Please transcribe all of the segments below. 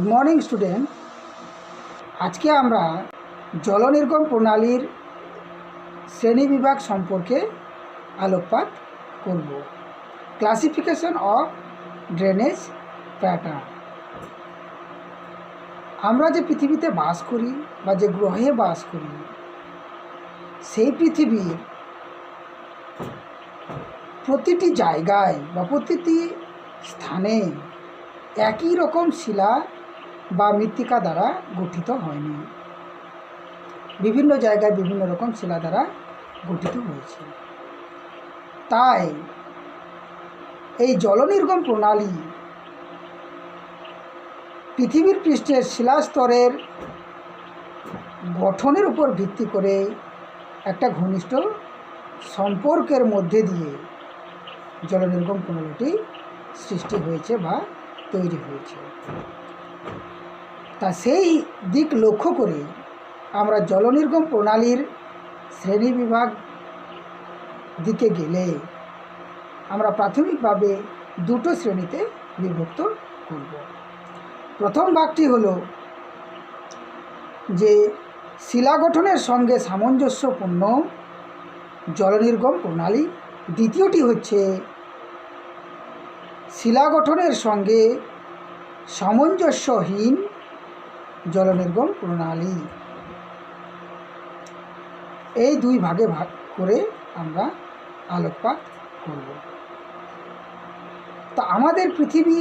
Morning student. আজকে আমরা জলনির্গম প্রণালীর শ্রেণীবিভাগ সম্পর্কে আলোকপাত করব। Classification of drainage pattern. আমরা যে পৃথিবীতে বাস করি বা যে গ্রহে বাস করি, সেই পৃথিবীর প্রতিটি জায়গায় বা প্রতিটি স্থানে একই রকম শিলা বা মৃত্তিকা দ্বারা গঠিত হয়নি। বিভিন্ন জায়গায় বিভিন্ন রকম শিলা দ্বারা গঠিত হয়েছে। তাই এই জলনির্গম প্রণালী পৃথিবীর পৃষ্ঠের শিলাস্তরের গঠনের উপর ভিত্তি করে একটা ঘনিষ্ঠ সম্পর্কের মধ্যে দিয়ে জলনির্গম প্রণালীটি সৃষ্টি হয়েছে বা তৈরি হয়েছে। তা সেই দিক লক্ষ্য করে আমরা জলনির্গম প্রণালীর শ্রেণীবিভাগ দিকে গেলে আমরা প্রাথমিকভাবে দুটো শ্রেণীতে বিভক্ত করব। প্রথম ভাগটি হলো যে শিলা গঠনের সঙ্গে সামঞ্জস্যপূর্ণ জলনির্গম প্রণালী। দ্বিতীয়টি হচ্ছে শিলা গঠনের সঙ্গে সামঞ্জস্যহীন জলনির্গম প্রণালী। এই দুই ভাগে ভাগ করে আমরা আলোকপাত করব। তা আমাদের পৃথিবী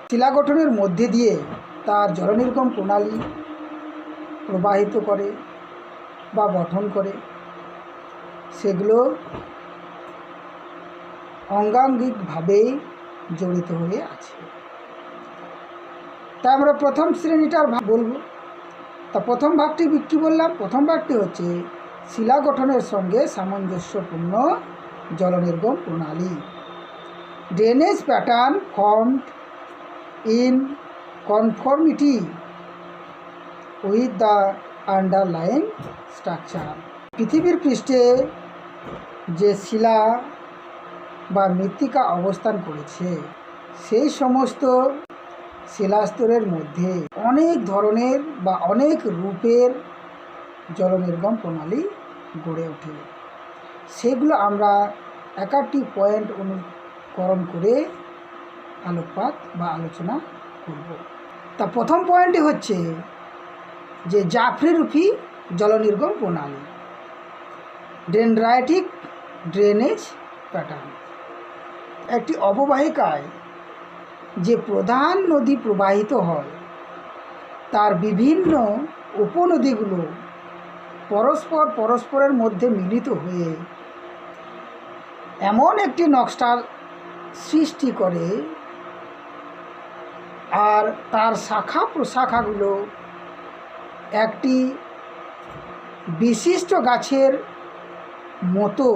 শিলা গঠনের মধ্যে দিয়ে তার জলনির্গম প্রণালী প্রবাহিত করে বা গঠন করে, সেগুলো অঙ্গাঙ্গিকভাবে জড়িত হয়ে আছে। তা আমরা প্রথম শ্রেণীটার ভাগ বলব। তা প্রথম ভাগটি কী বললাম? প্রথম ভাগটি হচ্ছে শিলা গঠনের সঙ্গে সামঞ্জস্যপূর্ণ জলনির্গম প্রণালী। Drainage pattern formed in conformity with the underlying structure. পৃথিবীর পৃষ্ঠে যে শিলা বা মৃত্তিকা অবস্থান করেছে, সেই সমস্ত শিলাস্তরের মধ্যে অনেক ধরনের বা অনেক রূপের জলনির্গম প্রণালী গড়ে ওঠে। সেগুলো আমরা একাধিক পয়েন্ট অনুকরণ করে আলোকপাত বা আলোচনা করব। তা প্রথম পয়েন্টটি হচ্ছে যে জাফরিরূপী জলনির্গম প্রণালী, ডেনড্রাইটিক ড্রেনেজ প্যাটার্ন। একটি অববাহিকায় যে প্রধান নদী প্রবাহিত হয়, তার বিভিন্ন উপনদীগুলো পরস্পরের মধ্যে মিলিত হয়ে এমন একটি নকশার সৃষ্টি করে, আর তার শাখা প্রশাখাগুলো একটি বিশিষ্ট গাছের মতো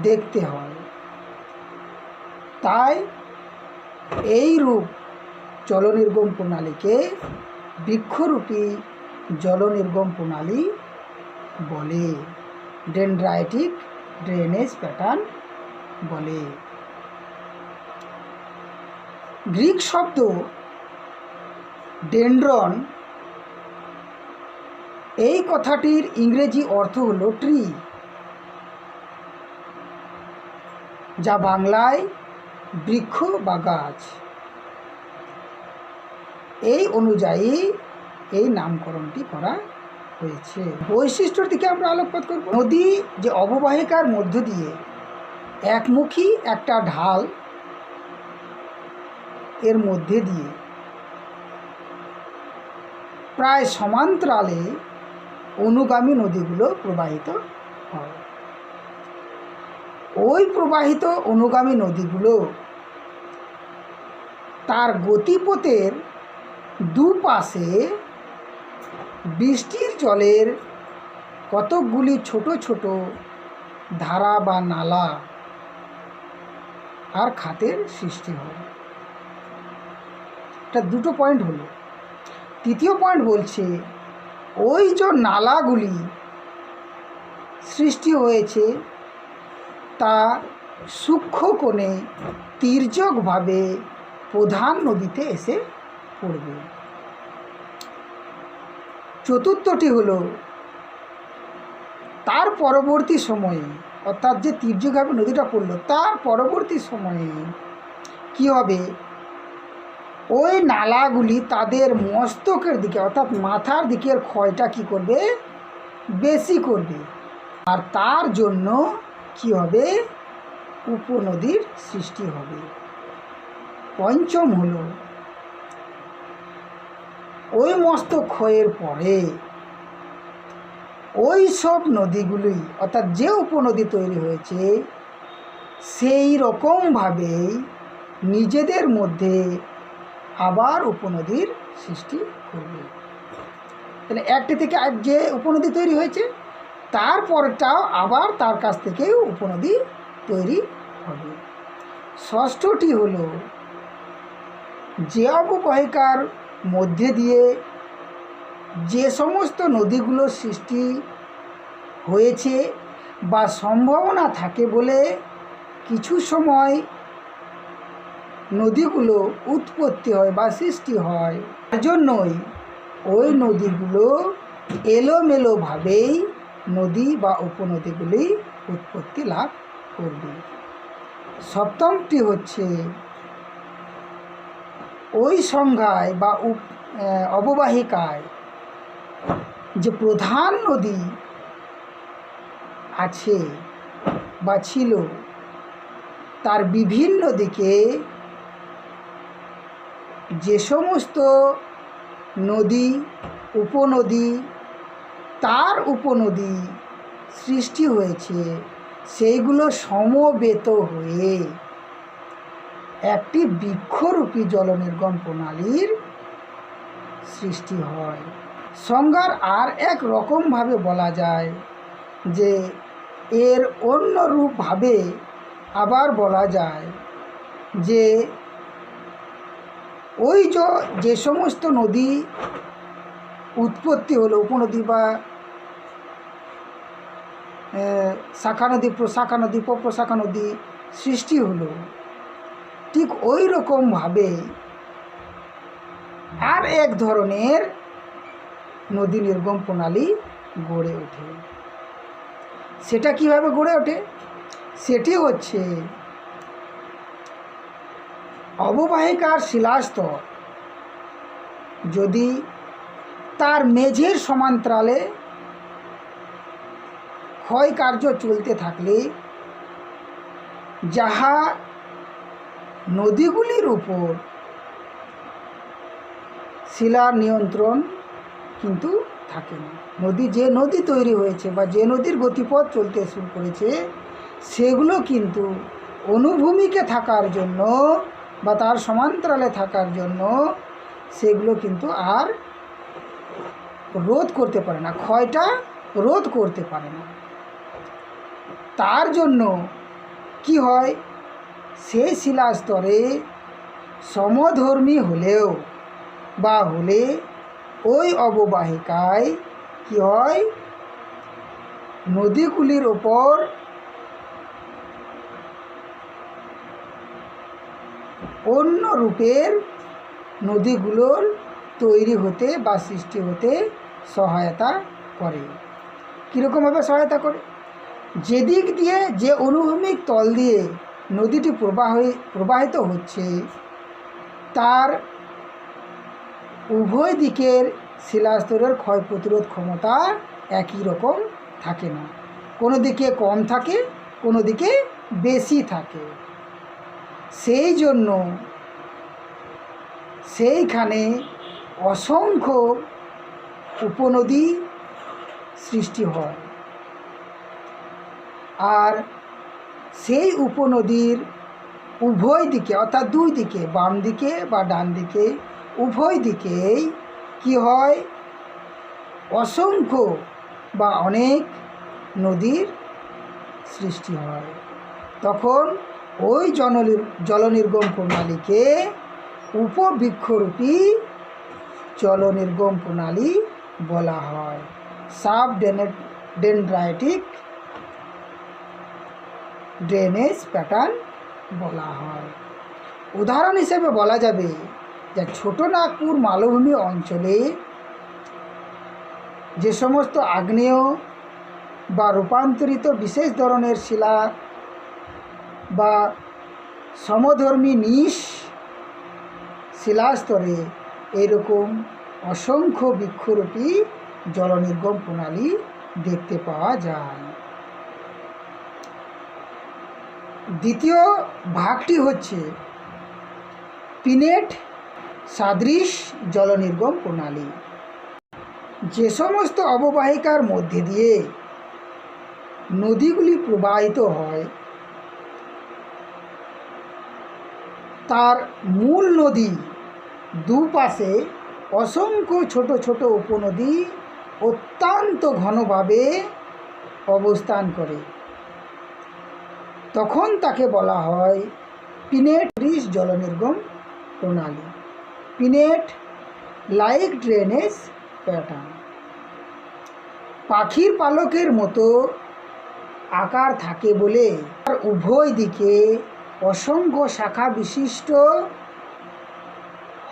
দেখতে হয়। তাই এই রূপ জলনির্গম প্রণালীকে বৃক্ষরূপী জলনির্গম প্রণালী বলে, ডেনড্রাইটিক ড্রেনেজ প্যাটার্ন বলে। গ্রিক শব্দ ডেনড্রন, এই কথাটির ইংরেজি অর্থ হলো ট্রি, যা বাংলায় বৃক্ষ বা গাছ। এই অনুযায়ী এই নামকরণটি করা হয়েছে। বৈশিষ্ট্যর দিকে আমরা আলোকপাত করব। নদী যে অববাহিকার মধ্য দিয়ে একমুখী একটা ঢাল, এর মধ্যে দিয়ে প্রায় সমান্তরালে অনুগামী নদীগুলো প্রবাহিত হয়। ওই প্রবাহিত অনুগামী নদীগুলো তার গতিপথের দুপাশে বৃষ্টির জলের কতকগুলি ছোট ছোট ধারা বা নালা আর খাতের সৃষ্টি হয়। এটা দুটো পয়েন্ট হলো। তৃতীয় পয়েন্ট বলছে ওই যে নালাগুলি সৃষ্টি হয়েছে তা সূক্ষ্ম কোণে তির্যকভাবে প্রধান নদীতে এসে পড়বে। চতুর্থটি হলো তার পরবর্তী সময়ে, অর্থাৎ যে তীর্যভাবে নদীটা পড়লো তার পরবর্তী সময়ে কি হবে, ওই নালাগুলি তাদের মস্তকের দিকে অর্থাৎ মাথার দিকের ক্ষয়টা কি করবে, বেশি করবে। আর তার জন্য কি হবে, উপনদীর সৃষ্টি হবে। পঞ্চম হলো ওই মস্তক ক্ষয়ের পরে ওই সব নদীগুলি অর্থাৎ যে উপনদী তৈরি হয়েছে সেই রকমভাবেই নিজেদের মধ্যে আবার উপনদীর সৃষ্টি করবে। তাহলে একটি থেকে যে উপনদী তৈরি হয়েছে তারপরটাও আবার তার কাছ থেকেও উপনদী তৈরি হবে। ষষ্ঠটি হলো যে অববাহিকার মধ্যে দিয়ে যে সমস্ত নদীগুলো সৃষ্টি হয়েছে বা সম্ভাবনা থাকে বলে কিছু সময় নদীগুলো উৎপত্তি হয় বা সৃষ্টি হয়, তার জন্যই ওই নদীগুলো এলোমেলোভাবেই নদী বা উপনদীগুলি উৎপত্তি লাভ করবে। সপ্তমটি হচ্ছে ওই সংজ্ঞায় বা অববাহিকায় যে প্রধান নদী আছে বা ছিল তার বিভিন্ন দিকে যে সমস্ত নদী উপনদী তার উপনদী সৃষ্টি হয়েছে সেইগুলো সমবেত হয়ে একটি বৃক্ষরূপী জলনির্গম প্রণালীর সৃষ্টি হয়। সংজ্ঞার আর এক রকমভাবে বলা যায় যে এর অন্য রূপভাবে আবার বলা যায় যে ওই যে সমস্ত নদী উৎপত্তি হলো উপনদী বা শাখা নদী প্রশাখা নদী প্রশাখা নদী সৃষ্টি হলো, ঠিক ওই রকমভাবে আর এক ধরনের নদী নির্গম প্রণালী গড়ে ওঠে। সেটা কিভাবে গড়ে ওঠে, সেটি হচ্ছে অববাহিকার শিলাস্তর যদি তার মেঝের সমান্তরালে ক্ষয় কার্য চলতে থাকলে যাহা নদীগুলির উপর শিলার নিয়ন্ত্রণ কিন্তু থাকে না। যে নদী তৈরি হয়েছে বা যে নদীর গতিপথ চলতে শুরু করেছে সেগুলো কিন্তু অনুভূমিকে থাকার জন্য বা তার সমান্তরালে থাকার জন্য সেগুলো কিন্তু আর রোধ করতে পারে না, ক্ষয়টা রোধ করতে পারে না। তার জন্য কি হয়, সেই শিলাস্তরে সমধর্মী হলেও বা হলে ওই অববাহিকায় কি হয়, নদীগুলির ওপর অন্য রূপের নদীগুলোর তৈরি হতে বা সৃষ্টি হতে সহায়তা করে। কীরকমভাবে সহায়তা করে, যেদিক দিয়ে যে অনুভূমিক তল দিয়ে নদীটি প্রবাহিত হচ্ছে তার উভয় দিকের শিলাস্তরের ক্ষয় প্রতিরোধ ক্ষমতা একই রকম থাকে না, কোনো দিকে কম থাকে কোনো দিকে বেশি থাকে। সেই জন্য সেইখানে অসংখ্য উপনদী সৃষ্টি হয়। আর সেই উপনদীর উভয় দিকে অর্থাৎ দুই দিকে বাম দিকে বা ডান দিকে উভয় দিকেই কি হয়, অসংখ্য বা অনেক নদীর সৃষ্টি হয়। তখন ওই জলনির্গম প্রণালীকে উপবৃক্ষরূপী জলনির্গম প্রণালী বলা হয়, সাব ডেনড্রাইটিক ড্রেনেজ প্যাটার্ন বলা হয়। উদাহরণ হিসেবে বলা যাবে যে ছোটনাগপুর মালভূমি অঞ্চলে যে সমস্ত আগ্নেয় বা রূপান্তরিত বিশেষ ধরনের শিলা বা সমধর্মী নিশ শিলাস্তরে এরকম অসংখ্য বৃক্ষরূপী জলনির্গম প্রণালী দেখতে পাওয়া যায়। দ্বিতীয় ভাগটি হচ্ছে পিনেট সাদৃশ জলনির্গম প্রণালী। যে সমস্ত অববাহিকার মধ্যে দিয়ে নদীগুলি প্রবাহিত হয় তার মূল নদী দুপাশে অসংখ্য ছোট ছোট উপনদী অত্যন্ত ঘনভাবে অবস্থান করে, তখন তাকে বলা হয় পিনেট সাদৃশ জলনির্গম প্রণালী, পিনেট লাইক ড্রেনেজ প্যাটার্ন। পাখির পালকের মতো আকার থাকে বলে তার উভয় দিকে অসংখ্য শাখা বিশিষ্ট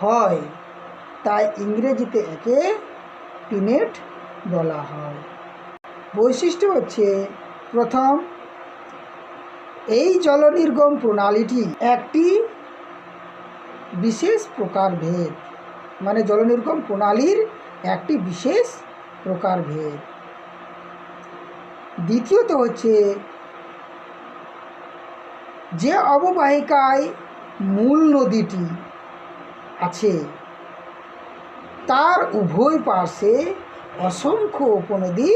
হয়, তাই ইংরেজিতে একে পিনেট বলা হয়। বৈশিষ্ট্য হচ্ছে, প্রথম, এই জলনির্গম প্রণালীটি একটি বিশেষ প্রকারভেদ, মানে জলনির্গম প্রণালীর একটি বিশেষ প্রকারভেদ। দ্বিতীয়ত হচ্ছে, যে অববাহিকায় মূল নদীটি আছে তার উভয় পার্শ্বে অসংখ্য উপনদী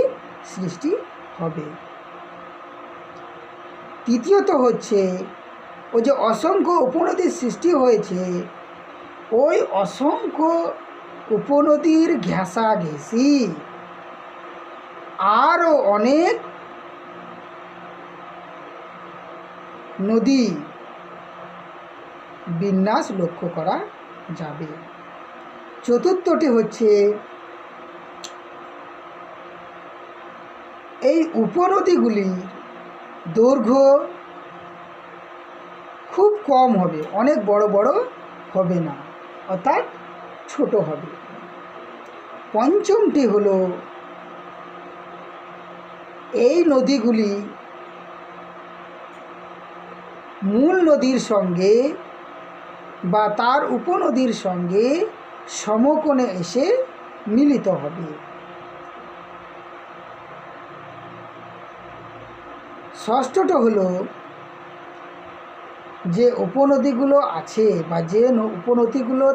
সৃষ্টি হবে। তৃতীয়ত হচ্ছে, ওই যে অসংখ্য উপনদীর সৃষ্টি হয়েছে ওই অসংখ্য উপনদীর ঘেঁষাঘেঁষি আরও অনেক নদী বিন্যাস লক্ষ্য করা যাবে। চতুর্থটি হচ্ছে, এই উপনদীগুলির দৈর্ঘ্য খুব কম হবে, অনেক বড় বড় হবে না, অর্থাৎ ছোট হবে। পঞ্চমটি হলো, এই নদীগুলি মূল নদীর সঙ্গে বা তার উপনদীর সঙ্গে সমকোণে এসে মিলিত হবে। ষষ্ঠটা হলো, যে উপনদীগুলো আছে বা যে উপনদীগুলো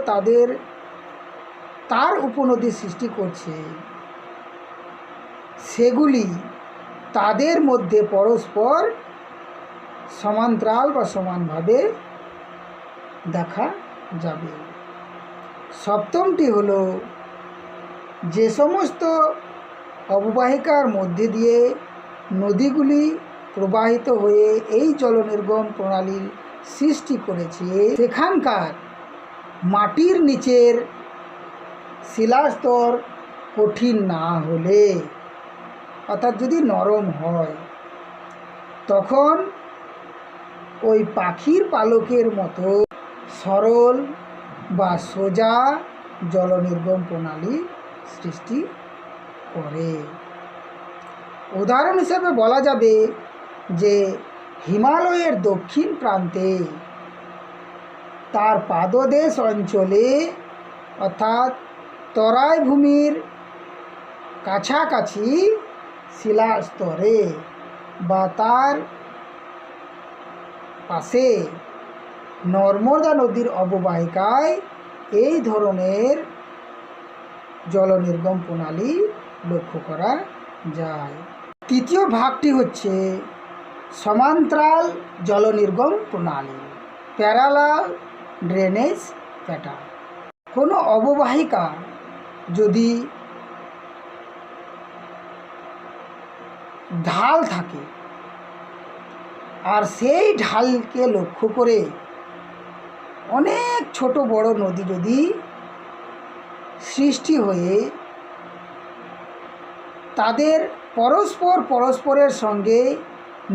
তার উপনদী সৃষ্টি করছে সেগুলি তাদের মধ্যে পরস্পর সমান্তরাল বা সমানভাবে দেখা যাবে। সপ্তমটি হলো, যে সমস্ত অববাহিকার মধ্যে দিয়ে নদীগুলি প্রবাহিত হয়ে এই জলনির্গম প্রণালীর সৃষ্টি করেছে সেখানকার মাটির নিচের শিলাস্তর কঠিন না হলে, অর্থাৎ যদি নরম হয়, তখন ওই পাখির পালকের মতো সরল বা সোজা জলনির্গম প্রণালী সৃষ্টি করে। উদাহরণ হিসেবে বলা যাবে যে হিমালয়ের দক্ষিণ প্রান্তে তার পাদদেশ অঞ্চলে, অর্থাৎ তরাই ভূমির কাছাকাছি শিলাস্তরে বা তার পাশে নর্মদা নদীর অববাহিকায় এই ধরনের জলনির্গম প্রণালী লক্ষ্য করা যায়। তৃতীয় ভাগটি হচ্ছে সমান্তরাল জলনির্গম প্রণালী, প্যারালাল ড্রেনেজ প্যাটার্ন। কোনো অববাহিকা যদি ঢাল থাকে আর সেই ঢালকে লক্ষ্য করে অনেক ছোট বড় নদী যদি সৃষ্টি হয়ে তাদের পরস্পরের সঙ্গে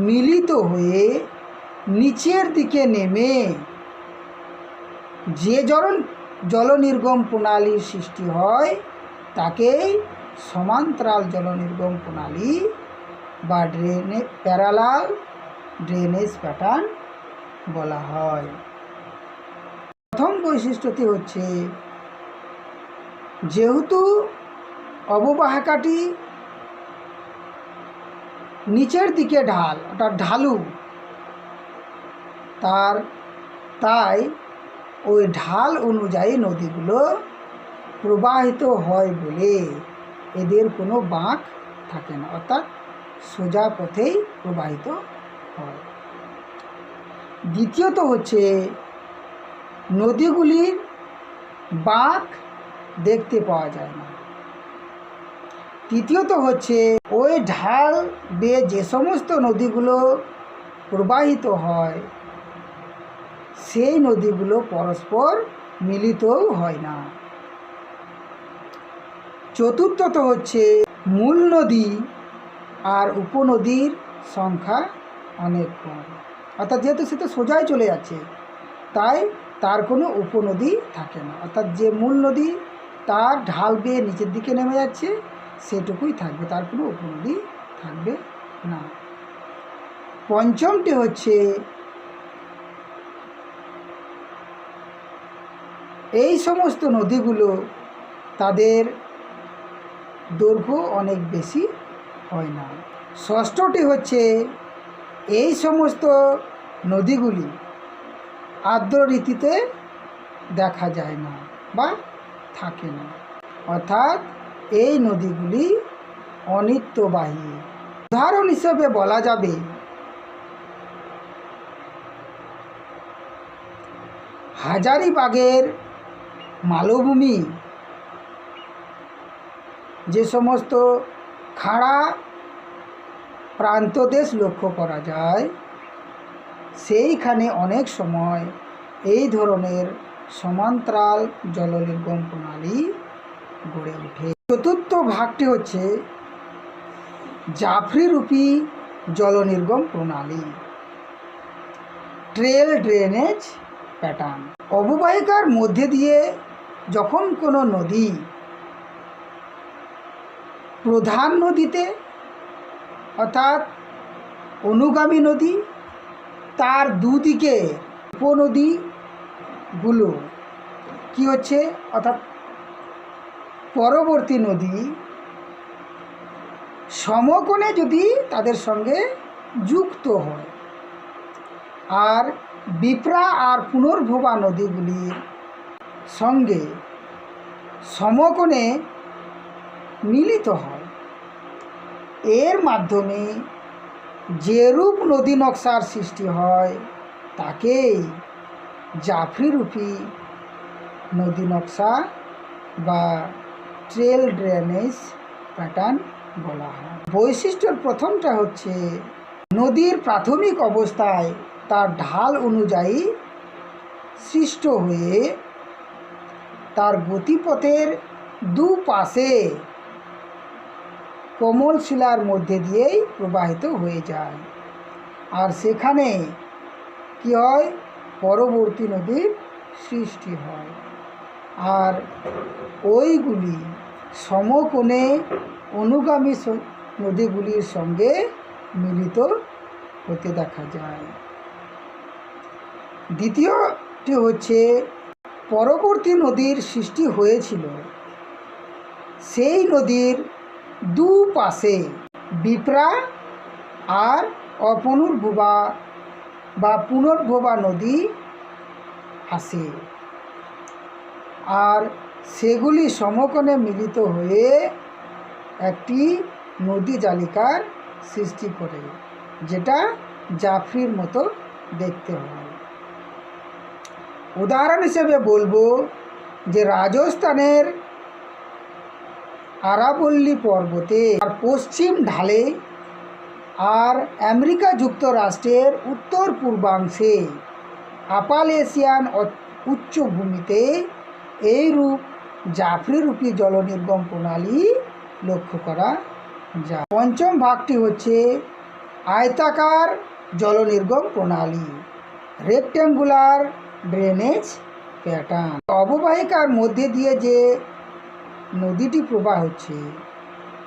মিলিত হয়ে নিচের দিকে নেমে যে জলনির্গম প্রণালীর সৃষ্টি হয় তাকেই সমান্তরাল জল নির্গম প্রণালী বা প্যারালাল ড্রেনেজ প্যাটার্ন বলা হয়। প্রথম বৈশিষ্ট্যটি হচ্ছে, যেহেতু অববাহিকাটি নিচের দিকে ঢাল অর্থাৎ ঢালু, তাই ওই ঢাল অনুযায়ী নদীগুলো প্রবাহিত হয় বলে এদের কোনো বাঁক থাকে না, অর্থাৎ সোজা পথেই প্রবাহিত হয়। দ্বিতীয়ত হচ্ছে, নদীগুলির বাঁক দেখতে পাওয়া যায় না। তৃতীয়ত হচ্ছে, ওই ঢাল বেয়ে যে সমস্ত নদীগুলো প্রবাহিত হয় সেই নদীগুলো পরস্পর মিলিতও হয় না। চতুর্থত হচ্ছে, মূল নদী আর উপনদীর সংখ্যা অনেক কম, অর্থাৎ যেহেতু সে তো সোজাই চলে যাচ্ছে তাই তার কোনো উপনদী থাকে না, অর্থাৎ যে মূল নদী তার ঢাল বেয়ে নিচের দিকে নেমে যাচ্ছে সেটুকুই থাকবে, তার কোনো উপনদী থাকবে না। পঞ্চমটি হচ্ছে, এই সমস্ত নদীগুলো তাদের দৈর্ঘ্য অনেক বেশি হয় না। ষষ্ঠটি হচ্ছে, এই সমস্ত নদীগুলি আর্দ্র ঋতুতে দেখা যায় না বা থাকে না, অর্থাৎ এই নদীগুলি অনিত্যবাহী। উদাহরণ হিসেবে বলা যাবে হাজারিবাগের মালভূমি, যে সমস্ত খাড়া প্রান্তদেশ লক্ষ্য করা যায় সেইখানে অনেক সময় এই ধরনের সমান্তরাল জল নির্গম প্রণালী গড়ে ওঠে। চতুর্থ ভাগটি হচ্ছে জাফরিরূপী জল নির্গম প্রণালী, ট্রেল ড্রেনেজ প্যাটার্ন। অববাহিকার মধ্যে দিয়ে যখন কোনো নদী প্রধান নদীতে অর্থাৎ অনুগামী নদী, তার দুদিকে উপনদীগুলো কি হচ্ছে, অর্থাৎ পরবর্তী নদী সমকোণে যদি তাদের সঙ্গে যুক্ত হয় আর বিপ্রা আর পুনর্ভবা নদীগুলির সঙ্গে সমকোণে মিলিত হয়, এর মাধ্যমে যেরূপ নদী নকশার সৃষ্টি হয় তাকেই জাফরিরূপী নদী নকশা বা ট্রেল ড্রেনেজ প্যাটার্ন বলা হয়। বৈশিষ্ট্যের প্রথমটা হচ্ছে, নদীর প্রাথমিক অবস্থায় তার ঢাল অনুযায়ী সৃষ্ট হয়ে তার গতিপথের দুপাশে কোমল শিলার মধ্যে দিয়েই প্রবাহিত হয়ে যায়, আর সেখানে কি হয়, পরবর্তী নদীর সৃষ্টি হয়, আর ওইগুলি সমকোণে অনুগামী নদীগুলির সঙ্গে মিলিত হতে দেখা যায়। দ্বিতীয়টি হচ্ছে, পরবর্তী নদীর সৃষ্টি হয়েছিল সেই নদীর দুপাশে বিপ্রা আর অপুনর্ভবা বা পুনর্ভবা নদী আসে, আর সেগুলি সমকোণে মিলিত হয়ে একটি নদী জালিকার সৃষ্টি করে, যেটা জাফরির মতো দেখতে হয়। উদাহরণ হিসেবে বলবো যে রাজস্থানের আরাবল্লী পর্বতে আর পশ্চিম ঢালে আর আমেরিকা যুক্তরাষ্ট্রের উত্তর পূর্বাংশে আপালেশিয়ান উচ্চভূমিতে এইরূপ জাফরিরূপী জল নির্গম প্রণালী লক্ষ্য করা যায়। পঞ্চম ভাগটি হচ্ছে আয়তাকার জল নির্গম প্রণালী, রেক্ট্যাঙ্গুলার ড্রেনেজ প্যাটার্ন। অববাহিকার মধ্যে দিয়ে যে নদীটি প্রবাহ হচ্ছে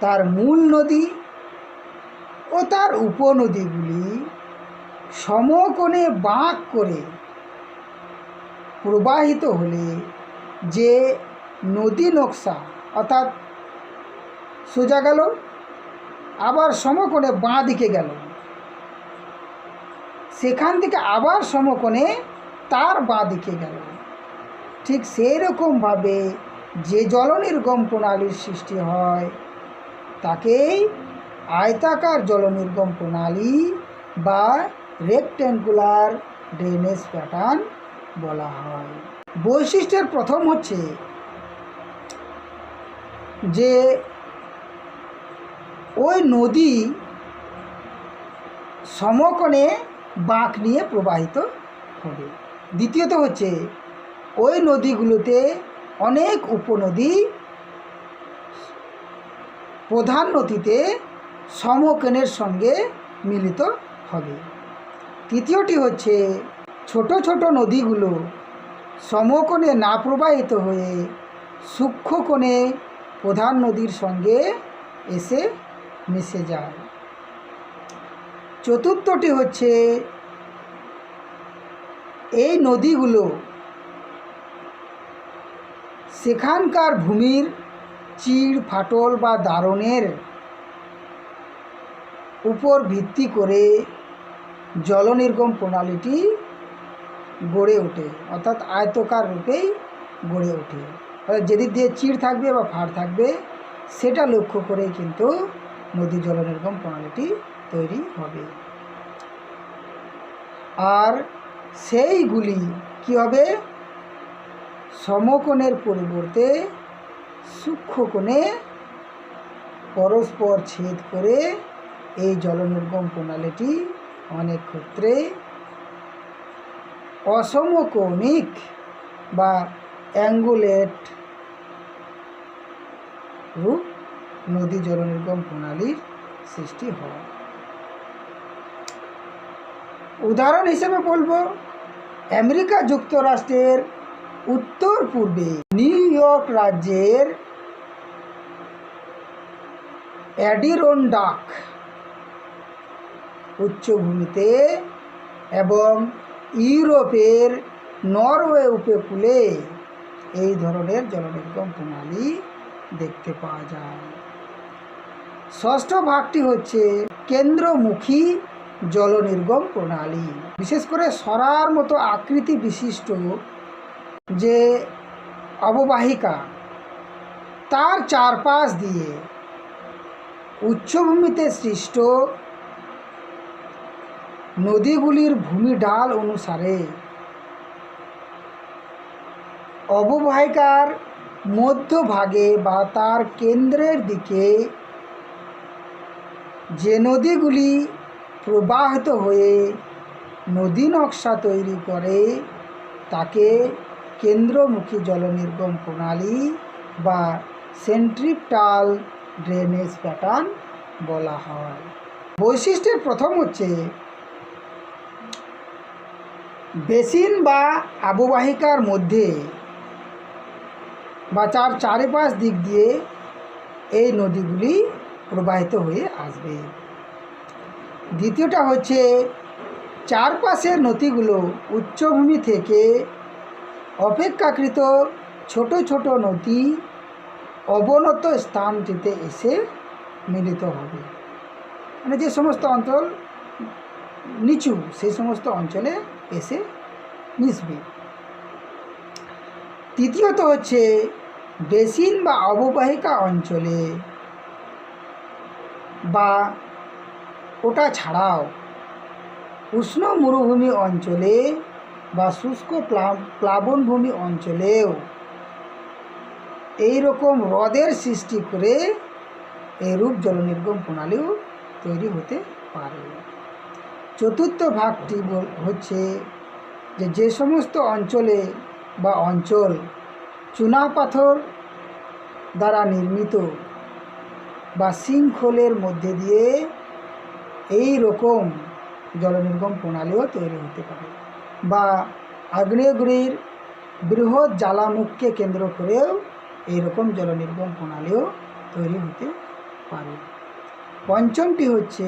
তার মূল নদী ও তার উপনদীগুলি সমকোণে বাঁক করে প্রবাহিত হলে যে নদী নকশা অর্থাৎ সোজা গেল, আবার সমকোণে বাঁ দিকে গেল, সেখান থেকে আবার সমকোণে তার বাঁ দিকে গেল, ঠিক সেই রকমভাবে যে জলনির্গম প্রণালীর সৃষ্টি হয় তাকেই আয়তাকার জলনির্গম প্রণালী বা রেক্ট্যাঙ্গুলার ড্রেনেজ প্যাটার্ন বলা হয়। বৈশিষ্ট্যের প্রথম হচ্ছে যে ওই নদী সমকোণে বাঁক নিয়ে প্রবাহিত হবে। দ্বিতীয়ত হচ্ছে ওই নদীগুলোতে অনেক উপনদী প্রধান নদীতে সমকোণের সঙ্গে মিলিত হবে। তৃতীয়টি হচ্ছে ছোট ছোট নদীগুলো সমকোণে না প্রবাহিত হয়ে সূক্ষ্ম কোণে প্রধান নদীর সঙ্গে এসে মিশে যায়। চতুর্থটি হচ্ছে এই নদীগুলো সেখানকার ভূমির চিড় ফাটল বা দারণের উপর ভিত্তি করে জলনির্গম প্রণালীটি গড়ে ওঠে, অর্থাৎ আয়তকার রূপেই গড়ে ওঠে। যেদিক দিয়ে চিড় থাকবে বা ফাড় থাকবে সেটা লক্ষ্য করেই কিন্তু নদী জলনির্গম প্রণালীটি তৈরি হবে। আর সেইগুলি কী হবে, সমকোণের পরিবর্তে সূক্ষ্ম কোণে পরস্পর ছেদ করে এই জলনির্গম প্রণালীটি অনেক ক্ষেত্রে অসমকৌণিক বা অ্যাঙ্গুলেট রূপ নদী জলনির্গম প্রণালীর সৃষ্টি হয়। উদাহরণ হিসেবে বলবো, আমেরিকা যুক্তরাষ্ট্রের উত্তর পূর্বে নিউ ইয়র্ক রাজ্যের অ্যাডিরনডাক উচ্চভূমিতে এবং ইউরোপের নরওয়ে উপকূলে এই ধরনের জলনির্গম প্রণালী দেখতে পাওয়া যায়। ষষ্ঠ ভাগটি হচ্ছে কেন্দ্রমুখী জলনির্গম প্রণালী। বিশেষ করে সরার মতো আকৃতি বিশিষ্ট যে অববাহিকা তার চারপাশ দিয়ে উচ্চভূমিতে সৃষ্ট নদীগুলির ভূমি ঢাল অনুসারে অববাহিকার মধ্যভাগে বা তার কেন্দ্রের দিকে যে নদীগুলি প্রবাহিত হয়ে নদী নকশা তৈরি করে তাকে কেন্দ্রমুখী জলনির্গম প্রণালী বা সেন্ট্রিপটাল ড্রেনেজ প্যাটার্ন বলা হয়। বৈশিষ্ট্যের প্রথম হচ্ছে বেসিন বা অববাহিকার মধ্যে বা তার চারিপাশ দিক দিয়ে এই নদীগুলি প্রবাহিত হয়ে আসবে। দ্বিতীয়টা হচ্ছে চারপাশের নদীগুলো উচ্চভূমি থেকে অপেক্ষাকৃত ছোট ছোট নদী অবনত স্থানটিতে এসে মিলিত হবে। মানে যে সমস্ত অঞ্চল নিচু সেই সমস্ত অঞ্চলে এসে মিশবে। তৃতীয়ত হচ্ছে বেসিন বা অববাহিকা অঞ্চলে বা ওটা ছাড়াও উষ্ণ মরুভূমি অঞ্চলে বা শুষ্ক প্লাবনভূমি অঞ্চলেও এই রকম হ্রদের সৃষ্টি করে এরূপ জলনির্গম প্রণালীও তৈরি হতে পারে। চতুর্থ ভাগটি হচ্ছে যে সমস্ত অঞ্চলে বা অঞ্চল চুনাপাথর দ্বারা নির্মিত বা শৃঙ্খলের মধ্যে দিয়ে এই রকম জলনির্গম প্রণালীও তৈরি হতে পারে, বা আগ্নেয়গিরির বৃহৎ জ্বালামুখকে কেন্দ্র করেও এইরকম জলনির্গম প্রণালীও তৈরি হতে পারে। পঞ্চমটি হচ্ছে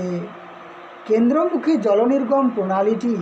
কেন্দ্রমুখী জলনির্গম প্রণালীটি